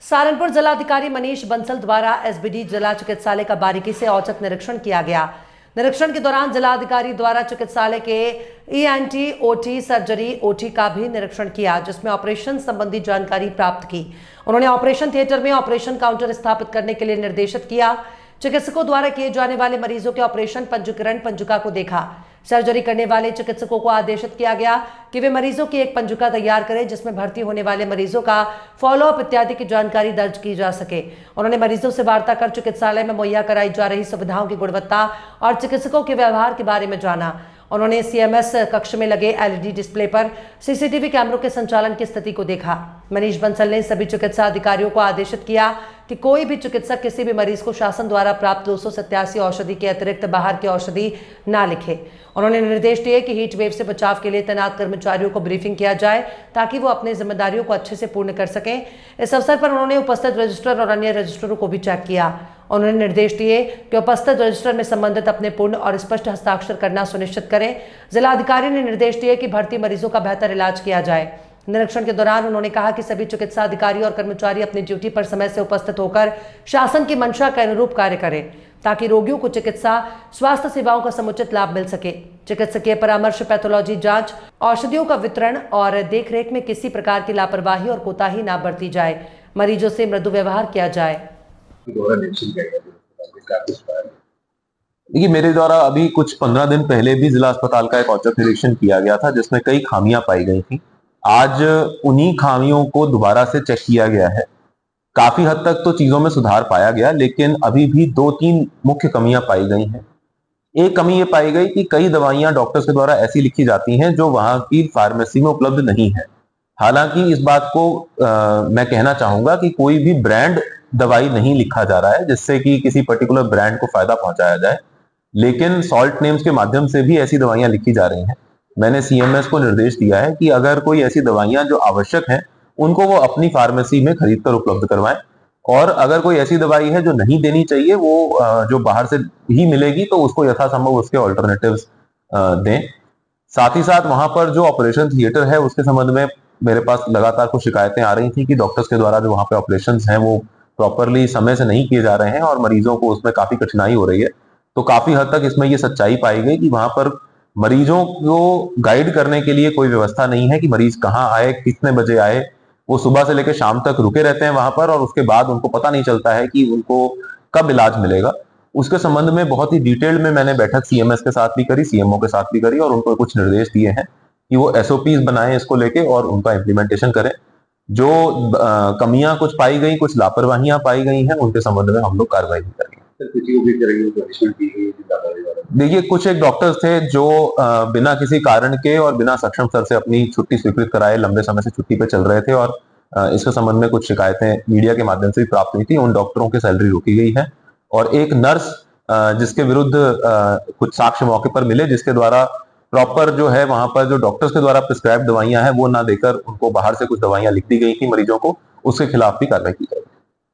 सहारनपुर जिलाधिकारी मनीष बंसल द्वारा एसबीडी जिला चिकित्सालय का बारीकी से औचक निरीक्षण किया गया। निरीक्षण के दौरान जिलाधिकारी द्वारा चिकित्सालय के ईएनटी, ओटी, सर्जरी, ओटी का भी निरीक्षण किया, जिसमें ऑपरेशन संबंधी जानकारी प्राप्त की। उन्होंने ऑपरेशन थिएटर में ऑपरेशन काउंटर स्थापित करने के लिए निर्देशित किया। चिकित्सकों द्वारा किए जाने वाले मरीजों के ऑपरेशन पंजीकरण पंजिका को देखा। सर्जरी करने वाले चिकित्सकों को आदेशित किया गया कि वे मरीजों की एक पंजिका तैयार करें, जिसमें भर्ती होने वाले मरीजों का फॉलोअप इत्यादि की जानकारी दर्ज की जा सके। उन्होंने मरीजों से वार्ता कर चिकित्सालय में मुहैया कराई जा रही सुविधाओं की गुणवत्ता और चिकित्सकों के व्यवहार के बारे में जाना। उन्होंने सीएमएस कक्ष में लगे एलईडी डिस्प्ले पर सीसीटीवी कैमरों के संचालन की स्थिति को देखा। मनीष बंसल ने सभी चिकित्सा अधिकारियों को आदेशित किया कि कोई भी चिकित्सक किसी भी मरीज को शासन द्वारा प्राप्त 287 औषधि के अतिरिक्त बाहर की औषधि ना लिखे। उन्होंने निर्देश दिए कि हीट वेव से बचाव के लिए तैनात कर्मचारियों को ब्रीफिंग किया जाए, ताकि वो अपनी जिम्मेदारियों को अच्छे से पूर्ण कर सकें। इस अवसर पर उन्होंने उपस्थित रजिस्ट्रार और अन्य रजिस्ट्रारों को भी चेक किया। उन्होंने निर्देश दिए कि उपस्थित रजिस्टर में संबंधित अपने पूर्ण और स्पष्ट हस्ताक्षर करना सुनिश्चित करें। जिलाधिकारी ने निर्देश दिए कि भर्ती मरीजों का बेहतर इलाज किया जाए। निरीक्षण के दौरान उन्होंने कहा कि सभी चिकित्सा अधिकारी और कर्मचारी अपनी ड्यूटी पर समय से उपस्थित होकर शासन की मंशा के अनुरूप कार्य करें, ताकि रोगियों को चिकित्सा स्वास्थ्य सेवाओं का समुचित लाभ मिल सके। चिकित्सकीय परामर्श, पैथोलॉजी जांच, औषधियों का वितरण और देखरेख में किसी प्रकार की लापरवाही और कोताही ना बरती जाए। मरीजों से मृदु व्यवहार किया जाए। देखिए, मेरे द्वारा अभी कुछ 15 दिन पहले भी जिला अस्पताल का एक औचक निरीक्षण किया गया था, जिसमें कई खामियां पाई गई थी। आज उन्हीं खामियों को दोबारा से चेक किया गया है। काफी हद तक तो चीजों में सुधार पाया गया, लेकिन अभी भी 2-3 मुख्य कमियां पाई गई हैं। एक कमी ये पाई गई कि कई दवाइयां डॉक्टर्स के द्वारा ऐसी लिखी जाती हैं जो वहां की फार्मेसी में उपलब्ध नहीं है। हालांकि इस बात को मैं कहना चाहूंगा कि कोई भी ब्रांड दवाई नहीं लिखा जा रहा है जिससे कि किसी पर्टिकुलर ब्रांड को फायदा पहुंचाया जाए, लेकिन सॉल्ट नेम्स के माध्यम से भी ऐसी दवाइयां लिखी जा रही हैं। मैंने सीएमएस को निर्देश दिया है कि अगर कोई ऐसी दवाइयां जो आवश्यक हैं, उनको वो अपनी फार्मेसी में खरीदकर उपलब्ध करवाएं, और अगर कोई ऐसी दवाई है जो नहीं देनी चाहिए, वो जो बाहर से ही मिलेगी, तो उसको यथासंभव उसके ऑल्टरनेटिव्स दें। साथ ही साथ वहां पर जो ऑपरेशन थिएटर है, उसके संबंध में मेरे पास लगातार कुछ शिकायतें आ रही थी कि डॉक्टर्स के द्वारा जो वहां पे ऑपरेशन हैं वो प्रॉपरली समय से नहीं किए जा रहे हैं और मरीजों को उसमें काफी कठिनाई हो रही है। तो काफी हद तक इसमें ये सच्चाई पाई गई कि वहां पर मरीजों को गाइड करने के लिए कोई व्यवस्था नहीं है कि मरीज कहाँ आए, कितने बजे आए। वो सुबह से लेकर शाम तक रुके रहते हैं वहां पर, और उसके बाद उनको पता नहीं चलता है कि उनको कब इलाज मिलेगा। उसके संबंध में बहुत ही डिटेल्ड में मैंने बैठक सीएमएस के साथ भी करी, सीएमओ के साथ भी करी, और उनको कुछ निर्देश दिए हैं कि वो एसओपीज बनाएं इसको लेके और उनका इम्प्लीमेंटेशन करें। जो कमियां कुछ पाई गई, कुछ लापरवाहियां पाई गई हैं, उनके संबंध में हम लोग कार्रवाई भी करेंगे। देखिए, कुछ एक डॉक्टर्स थे जो बिना किसी कारण के और बिना सक्षम स्तर से अपनी छुट्टी स्वीकृत कराए लंबे समय से छुट्टी पे चल रहे थे, और इसके संबंध में कुछ शिकायतें मीडिया के माध्यम से भी प्राप्त हुई थी। उन डॉक्टरों की सैलरी रोकी गई है, और एक नर्स जिसके विरुद्ध कुछ साक्ष्य मौके पर मिले, जिसके द्वारा प्रॉपर जो है वहां पर जो डॉक्टर्स के द्वारा प्रिस्क्राइब दवाइयां हैं वो ना देकर उनको बाहर से कुछ दवाइयां लिख दी गई थी मरीजों को, उसके खिलाफ भी कार्रवाई की जाएगी।